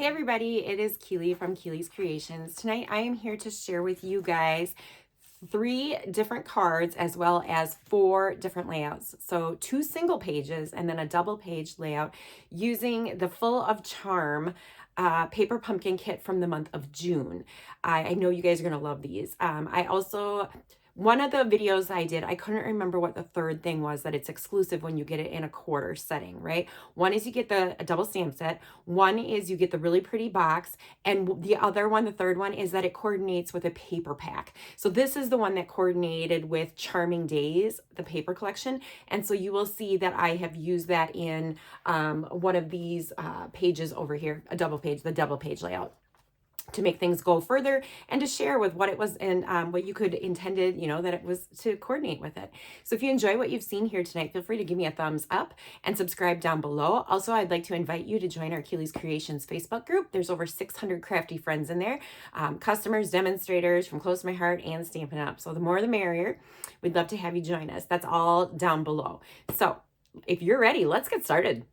Hey everybody, it is Keely from Keely's Creations. Tonight I am here to share with you guys 3 different cards as well as 4 different layouts. So 2 single pages and then a double page layout using the Full of Charm paper pumpkin kit from the month of June. I know you guys are going to love these. One of the videos I did, I couldn't remember what the third thing was, that it's exclusive when you get it in a quarter setting, right? One is you get a double stamp set. One is you get the really pretty box. And the other one, the third one, is that it coordinates with a paper pack. So this is the one that coordinated with Charming Days, the paper collection. And so you will see that I have used that in one of these pages over here, the double page layout, to make things go further and to share with what it was and what you could intended, that it was to coordinate with it. So if you enjoy what you've seen here tonight, feel free to give me a thumbs up and subscribe down below. Also, I'd like to invite you to join our Keely's Creations Facebook group. There's over 600 crafty friends in there, customers, demonstrators from close to my heart and Stampin' Up. So the more the merrier. We'd love to have you join us. That's all down below. So if you're ready, let's get started.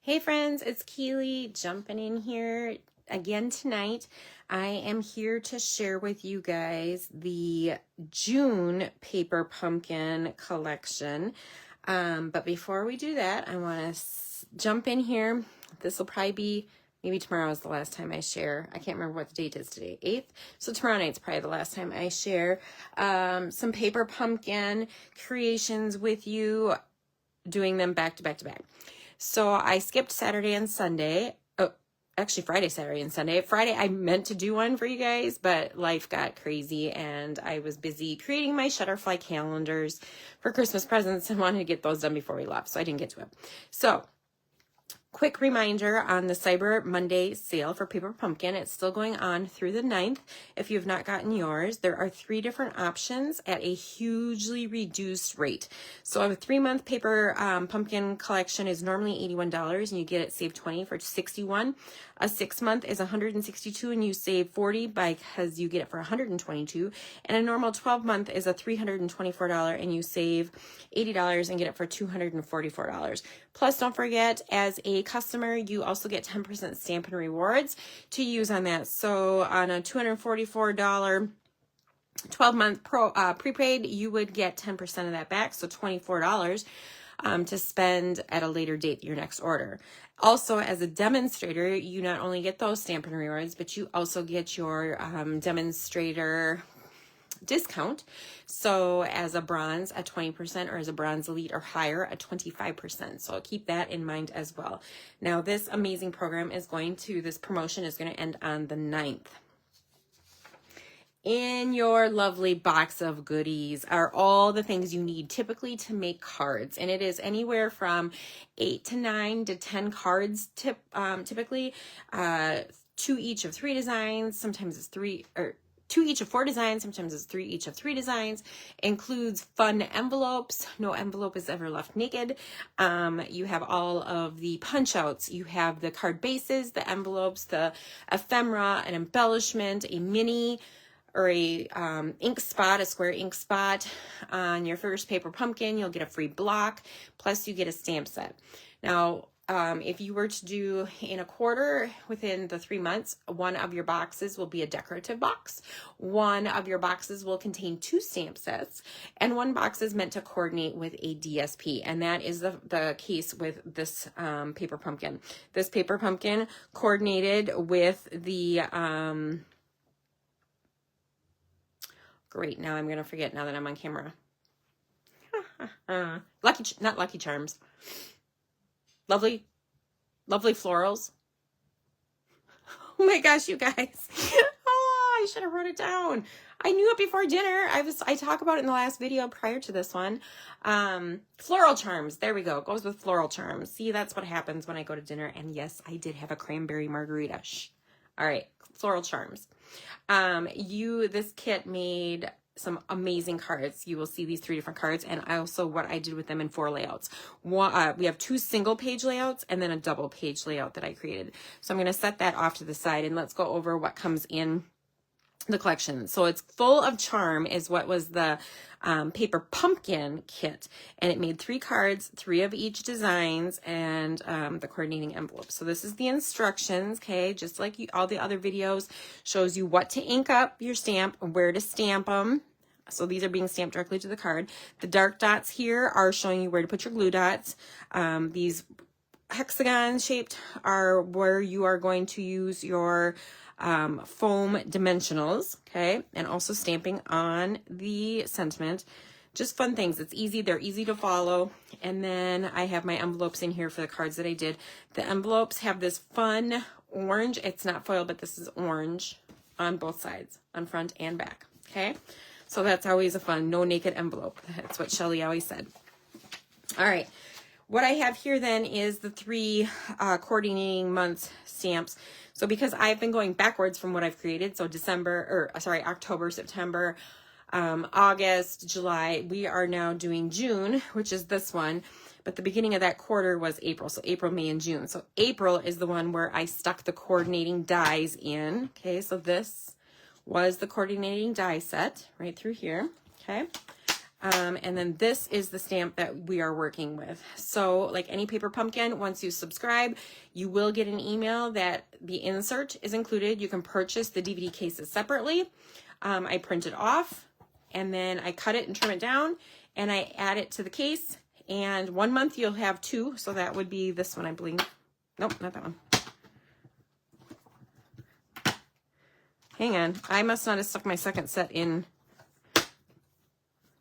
Hey friends, it's Keely jumping in here again tonight. I am here to share with you guys the June paper pumpkin collection. But before we do that, I want to jump in here. This will probably be, maybe tomorrow is the last time I share. I can't remember what the date is today, 8th. So tomorrow night's probably the last time I share some paper pumpkin creations with you, doing them back to back to back. So I skipped Saturday and Sunday. Oh, actually Friday, Saturday, and Sunday. Friday, I meant to do one for you guys, but life got crazy and I was busy creating my Shutterfly calendars for Christmas presents and wanted to get those done before we left, so I didn't get to it. So, quick reminder on the Cyber Monday sale for Paper Pumpkin. It's still going on through the 9th. If you have not gotten yours, there are 3 different options at a hugely reduced rate. So a 3-month Paper Pumpkin collection is normally $81 and you get it save 20 for $61. A 6-month is $162 and you save $40 because you get it for $122. And a normal 12-month is a $324 and you save $80 and get it for $244. Plus, don't forget, as a customer, you also get 10% Stampin' Rewards to use on that. So on a $244 12-month prepaid, you would get 10% of that back, so $24 to spend at a later date your next order. Also, as a demonstrator, you not only get those Stampin' Rewards, but you also get your demonstrator discount. So as a bronze, at 20%, or as a bronze elite or higher, at 25%. So keep that in mind as well. Now, this amazing program is this promotion is going to end on the 9th. In your lovely box of goodies are all the things you need typically to make cards. And it is anywhere from 8 to 9 to 10 cards typically, 2 each of 3 designs. Sometimes it's 3 or 2 each of 4 designs. Sometimes it's 3 each of 3 designs. Includes fun envelopes. No envelope is ever left naked. You have all of the punchouts. You have the card bases, the envelopes, the ephemera, an embellishment, a mini or a ink spot, a square ink spot. On your first paper pumpkin, you'll get a free block, plus you get a stamp set. Now, if you were to do in a quarter within the 3 months, one of your boxes will be a decorative box. One of your boxes will contain 2 stamp sets, and one box is meant to coordinate with a DSP. And that is the case with this paper pumpkin. This paper pumpkin coordinated with the great, now I'm going to forget now that I'm on camera. Not Lucky Charms. Lovely florals. Oh my gosh, you guys. Oh, I should have wrote it down. I knew it before dinner. I talk about it in the last video prior to this one. Floral charms. There we go. It goes with floral charms. See, that's what happens when I go to dinner. And yes, I did have a cranberry margarita. Shh. All right. Floral charms. This kit made some amazing cards. You will see these 3 different cards, and also what I did with them in 4 layouts. We have 2 single page layouts and then a double page layout that I created. So I'm going to set that off to the side, and let's go over what comes in the collection. So it's full of charm is what was the paper pumpkin kit. And it made 3 cards, 3 of each designs, and the coordinating envelope. So this is the instructions, okay? Just like all the other videos, shows you what to ink up your stamp, where to stamp them. So these are being stamped directly to the card. The dark dots here are showing you where to put your glue dots. These hexagon shaped are where you are going to use your foam dimensionals, okay? And also stamping on the sentiment. Just fun things. It's easy. They're easy to follow. And then I have my envelopes in here for the cards that I did. The envelopes have this fun orange. It's not foil, but this is orange on both sides, on front and back, okay? So that's always a fun, no naked envelope. That's what Shelly always said. All right. What I have here then is the 3 coordinating months stamps. So because I've been going backwards from what I've created, so October, September, August, July, we are now doing June, which is this one. But the beginning of that quarter was April. So April, May, and June. So April is the one where I stuck the coordinating dies in. Okay, so this was the coordinating die set right through here. Okay. And then this is the stamp that we are working with. So like any paper pumpkin, once you subscribe, you will get an email that the insert is included. You can purchase the DVD cases separately. I print it off and then I cut it and trim it down and I add it to the case. And 1 month you'll have 2. So that would be this one, I believe. Nope, not that one. Hang on. I must not have stuck my second set in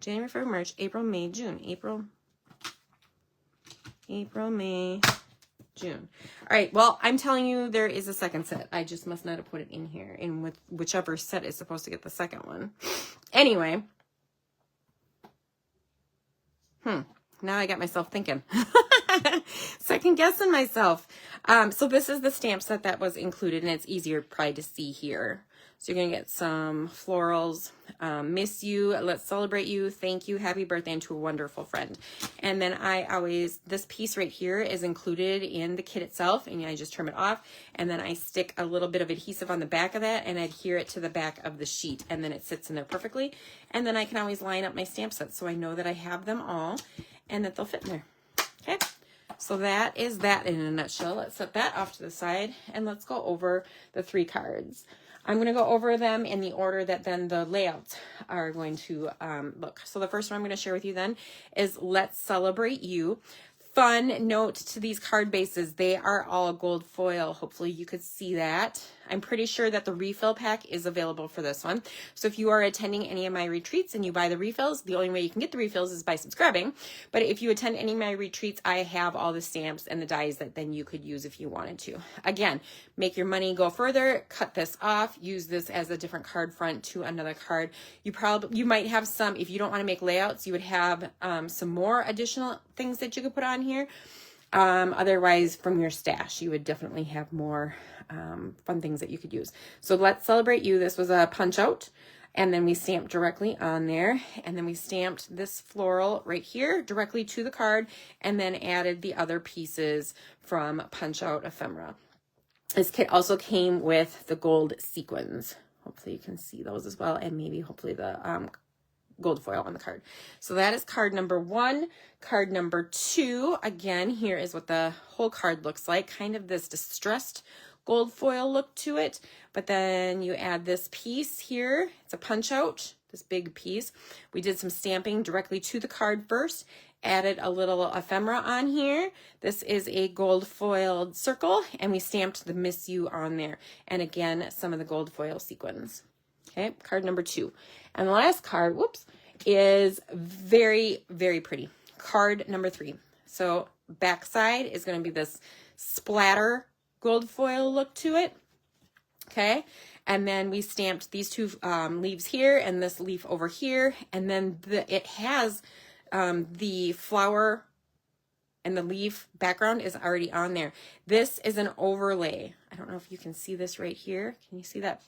January, February, March, April, May, June. April, May, June. All right. Well, I'm telling you there is a second set. I just must not have put it in here in with whichever set is supposed to get the second one. Anyway. Now I got myself thinking. Second guessing myself. So this is the stamp set that was included, and it's easier probably to see here. So you're going to get some florals, miss you, let's celebrate you, thank you, happy birthday, and to a wonderful friend. And then this piece right here is included in the kit itself, and I just trim it off, and then I stick a little bit of adhesive on the back of that and adhere it to the back of the sheet, and then it sits in there perfectly. And then I can always line up my stamp sets so I know that I have them all and that they'll fit in there. Okay, so that is that in a nutshell. Let's set that off to the side, and let's go over the 3 cards. I'm going to go over them in the order that then the layouts are going to look. So the first one I'm going to share with you then is Let's Celebrate You. Fun note to these card bases, they are all gold foil. Hopefully you could see that. I'm pretty sure that the refill pack is available for this one. So if you are attending any of my retreats and you buy the refills, the only way you can get the refills is by subscribing. But if you attend any of my retreats, I have all the stamps and the dies that then you could use if you wanted to. Again, make your money go further, cut this off, use this as a different card front to another card. You might have some, if you don't want to make layouts, you would have some more additional things that you could put on here. Otherwise, from your stash, you would definitely have more fun things that you could use. So Let's Celebrate You. This was a punch out, and then we stamped directly on there, and then we stamped this floral right here directly to the card, and then added the other pieces from punch out ephemera. This kit also came with the gold sequins. Hopefully you can see those as well, and maybe hopefully the gold foil on the card. So that is card number 1. Card number 2, again, here is what the whole card looks like. Kind of this distressed gold foil look to it, but then you add this piece here. It's a punch out, this big piece. We did some stamping directly to the card first, added a little ephemera on here. This is a gold foiled circle, and we stamped the Miss You on there. And again, some of the gold foil sequins. Okay, card number 2. And the last card, whoops, is very, very pretty. Card number 3. So backside is going to be this splatter gold foil look to it. Okay, and then we stamped these 2 leaves here and this leaf over here. And then it has the flower and the leaf background is already on there. This is an overlay. I don't know if you can see this right here. Can you see that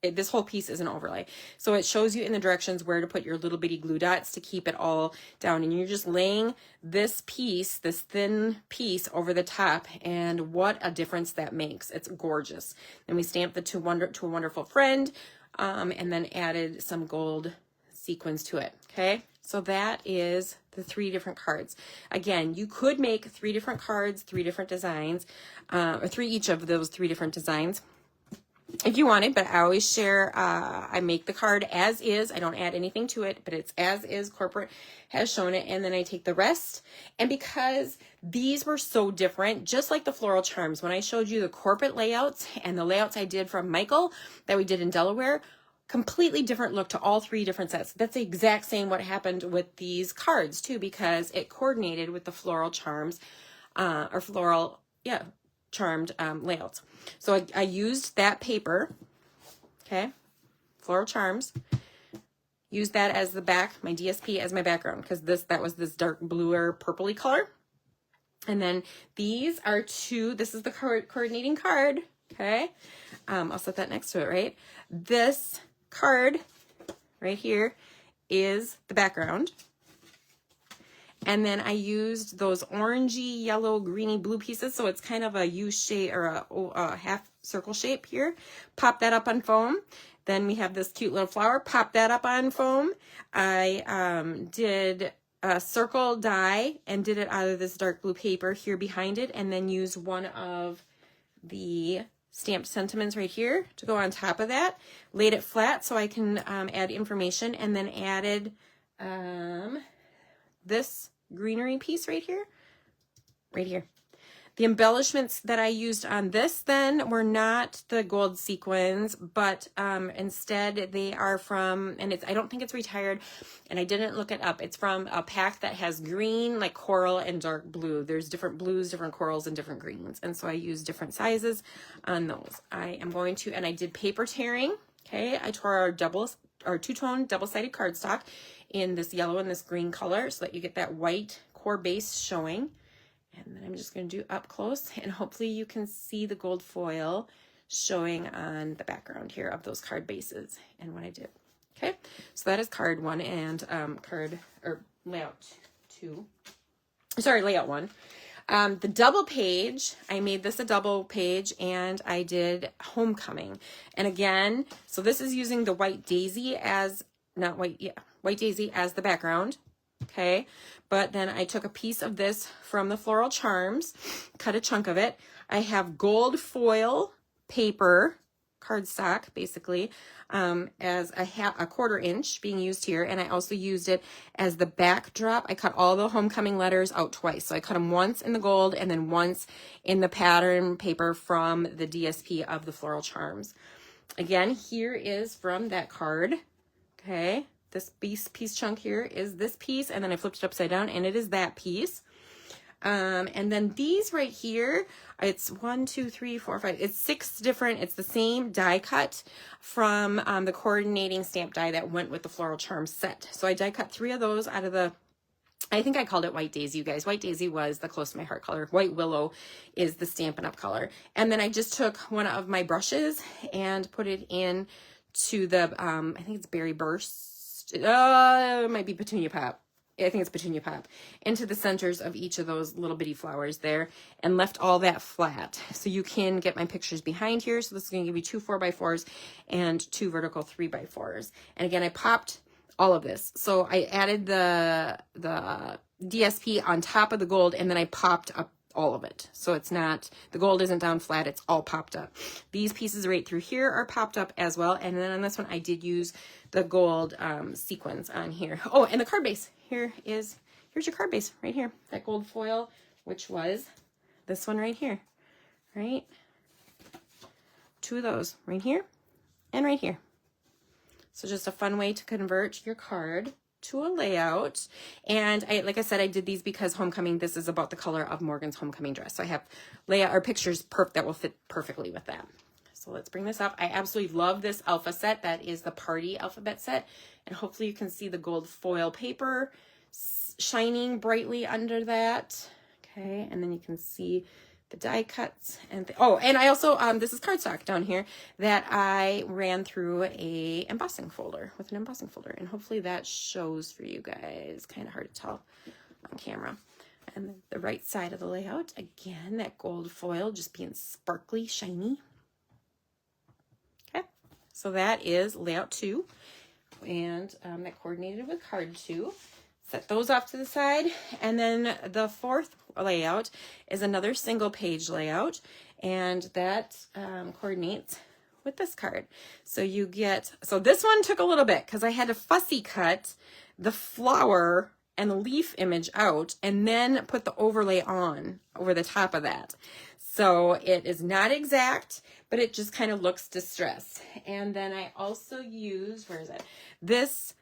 this whole piece is an overlay. So it shows you in the directions where to put your little bitty glue dots to keep it all down. And you're just laying this piece, this thin piece over the top, and what a difference that makes. It's gorgeous. And we stamped the to a wonderful friend, and then added some gold sequins to it. Okay, so that is the 3 different cards. Again, you could make 3 different cards, 3 different designs, or 3 each of those 3 different designs if you wanted, but I always share, I make the card as is. I don't add anything to it, but it's as is. Corporate has shown it. And then I take the rest. And because these were so different, just like the floral charms, when I showed you the corporate layouts and the layouts I did from Michael that we did in Delaware, completely different look to all 3 different sets. That's the exact same what happened with these cards too, because it coordinated with the floral charms, or floral, yeah, charmed layouts. So I used that paper, okay, floral charms, used that as the back, my DSP as my background, because that was this dark bluer purpley color. And then these are 2, this is the coordinating card, okay, I'll set that next to it, right? This card right here is the background. And then I used those orangey, yellow, greeny, blue pieces. So it's kind of a U shape or a half circle shape here. Pop that up on foam. Then we have this cute little flower. Pop that up on foam. I did a circle die and did it out of this dark blue paper here behind it. And then used one of the stamped sentiments right here to go on top of that. Laid it flat so I can add information. And then added this greenery piece right here. The embellishments that I used on this then were not the gold sequins, but instead they are from, and I don't think it's retired, and I didn't look it up. It's from a pack that has green, like coral, and dark blue. There's different blues, different corals, and different greens. And so I used different sizes on those. I am going to, and I did paper tearing. Okay, I tore our two-tone double-sided cardstock in this yellow and this green color so that you get that white core base showing. And then I'm just going to do up close, and hopefully you can see the gold foil showing on the background here of those card bases and what I did. Okay, so that is card 1 and layout 2. Sorry, layout 1. The double page, I made this a double page, and I did homecoming. And again, so this is using the white daisy as, white daisy as the background. Okay, but then I took a piece of this from the floral charms, cut a chunk of it. I have gold foil paper, cardstock basically, as a 1/4 inch being used here, and I also used it as the backdrop. I cut all the homecoming letters out twice, so I cut them once in the gold and then once in the pattern paper from the DSP of the floral charms. Again, here is from that card. Okay, this piece chunk here is this piece, and then I flipped it upside down, and it is that piece. And then these right here, it's 1, 2, 3, 4, 5, it's 6 different, it's the same die cut from the coordinating stamp die that went with the floral charm set. So I die cut 3 of those out of the, I think I called it White Daisy, you guys. White Daisy was the close to my heart color. White Willow is the Stampin' Up! Color. And then I just took one of my brushes and put it in to the, I think it's Berry Burst. It might be Petunia Pop. I think it's Petunia Pop. Into the centers of each of those little bitty flowers there, and left all that flat. So you can get my pictures behind here. So this is going to give you 2 4x4s and 2 vertical 3x4s. And again, I popped all of this. So I added the DSP on top of the gold, and then I popped up all of it. So it's not, the gold isn't down flat, it's all popped up. These pieces right through here are popped up as well. And then on this one, I did use the gold sequins on here. Oh, and the card base. Here's your card base right here. That gold foil, which was this one right here, right? 2 of those right here and right here. So just a fun way to convert your card to a layout. And like I said, I did these because homecoming, this is about the color of Morgan's homecoming dress. So I have layout or pictures that will fit perfectly with that. So let's bring this up. I absolutely love this alpha set. That is the party alphabet set. And hopefully you can see the gold foil paper shining brightly under that. Okay, and then you can see the die cuts and oh, and I also this is cardstock down here that I ran through a embossing folder with an embossing folder, and hopefully that shows for you guys. Kind of hard to tell on camera. And the right side of the layout, again, that gold foil just being sparkly, shiny. Okay, so that is layout 2, and that coordinated with card 2. Set those off to the side, and then the 4th layout is another single page layout, and that coordinates with this card. So you get, so this one took a little bit because I had to fussy cut the flower and the leaf image out and then put the overlay on over the top of that. So it is not exact, but it just kind of looks distressed. And then I also used, where is it? This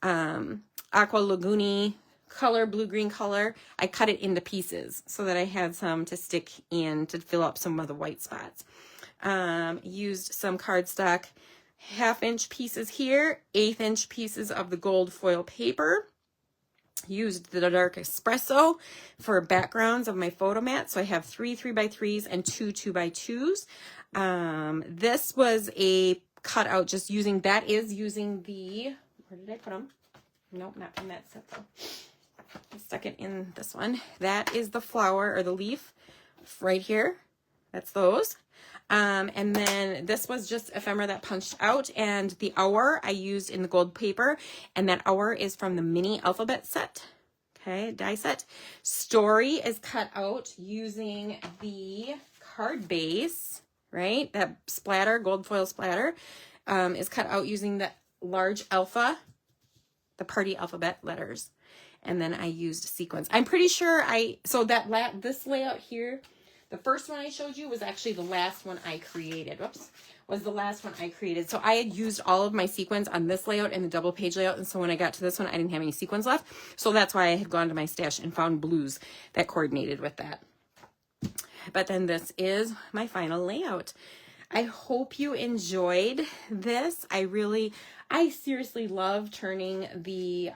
Aqua Laguni color, blue-green color. I cut it into pieces so that I had some to stick in to fill up some of the white spots. Used some cardstock 1/2-inch pieces here, 1/8-inch pieces of the gold foil paper. Used the dark espresso for backgrounds of my photo mat. So I have 3 3x3s and 2 2x2s. This was a cutout just using, that is using the, where did I put them? Nope, not from that set though. I stuck it in this one. That is the flower or the leaf right here. That's those. And then this was just ephemera that punched out, and the hour I used in the gold paper, and that hour is from the mini alphabet set. Okay, die set. Story is cut out using the card base, right? That splatter, gold foil splatter, is cut out using the large alpha, the party alphabet letters. And then I used sequins. I'm pretty sure so that this layout here, the first one I showed you was actually the last one I created. Whoops, was the last one I created. So I had used all of my sequins on this layout and the double page layout. And so when I got to this one, I didn't have any sequins left. So that's why I had gone to my stash and found blues that coordinated with that. But then this is my final layout. I hope you enjoyed this. I seriously love turning the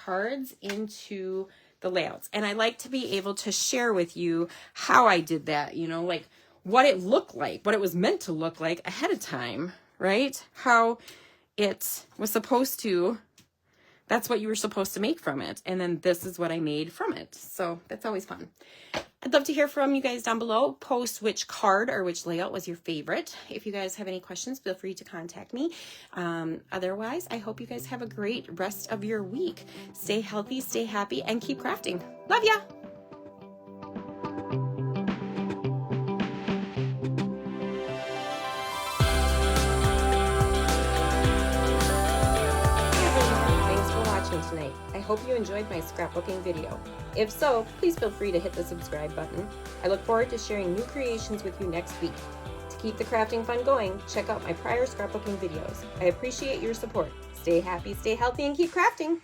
cards into the layouts. And I like to be able to share with you how I did that, you know, like what it looked like, what it was meant to look like ahead of time, right? How it was supposed to, that's what you were supposed to make from it. And then this is what I made from it. So that's always fun. I'd love to hear from you guys down below. Post which card or which layout was your favorite. If you guys have any questions, feel free to contact me. Otherwise, I hope you guys have a great rest of your week. Stay healthy, stay happy, and keep crafting. Love ya! Tonight. I hope you enjoyed my scrapbooking video. If so, please feel free to hit the subscribe button. I look forward to sharing new creations with you next week. To keep the crafting fun going, check out my prior scrapbooking videos. I appreciate your support. Stay happy, stay healthy, and keep crafting!